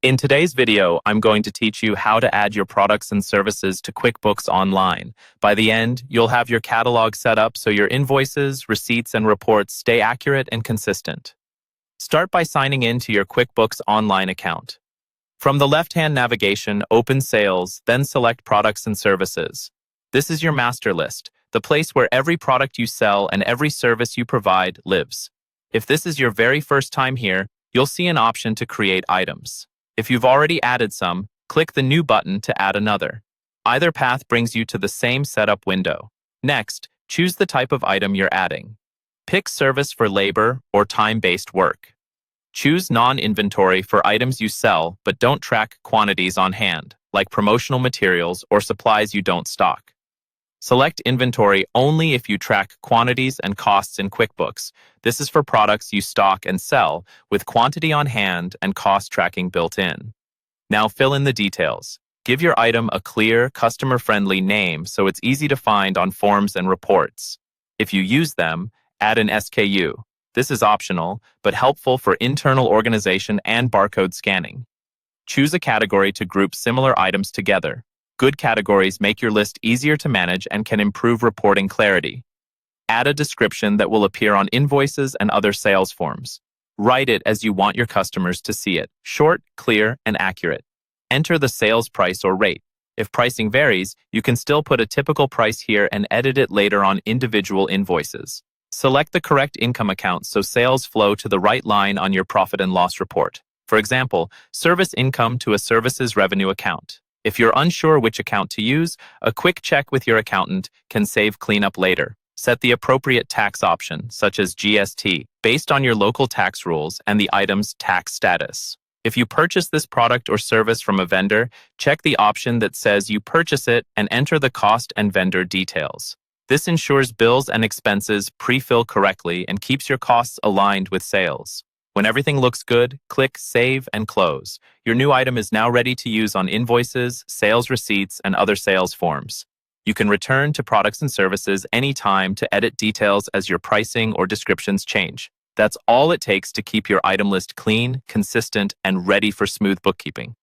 In today's video, I'm going to teach you how to add your products and services to QuickBooks Online. By the end, you'll have your catalog set up so your invoices, receipts, and reports stay accurate and consistent. Start by signing in to your QuickBooks Online account. From the left-hand navigation, open Sales, then select Products and Services. This is your master list, the place where every product you sell and every service you provide lives. If this is your very first time here, you'll see an option to create items. If you've already added some, click the New button to add another. Either path brings you to the same setup window. Next, choose the type of item you're adding. Pick Service for labor or time-based work. Choose Non-inventory for items you sell but don't track quantities on hand, like promotional materials or supplies you don't stock. Select Inventory only if you track quantities and costs in QuickBooks. This is for products you stock and sell, with quantity on hand and cost tracking built in. Now fill in the details. Give your item a clear, customer-friendly name so it's easy to find on forms and reports. If you use them, add an SKU. This is optional, but helpful for internal organization and barcode scanning. Choose a category to group similar items together. Good categories make your list easier to manage and can improve reporting clarity. Add a description that will appear on invoices and other sales forms. Write it as you want your customers to see it, short, clear, and accurate. Enter the sales price or rate. If pricing varies, you can still put a typical price here and edit it later on individual invoices. Select the correct income account so sales flow to the right line on your profit and loss report. For example, service income to a services revenue account. If you're unsure which account to use, a quick check with your accountant can save cleanup later. Set the appropriate tax option, such as GST, based on your local tax rules and the item's tax status. If you purchase this product or service from a vendor, check the option that says you purchase it and enter the cost and vendor details. This ensures bills and expenses pre-fill correctly and keeps your costs aligned with sales. When everything looks good, click Save and Close. Your new item is now ready to use on invoices, sales receipts, and other sales forms. You can return to products and services anytime to edit details as your pricing or descriptions change. That's all it takes to keep your item list clean, consistent, and ready for smooth bookkeeping.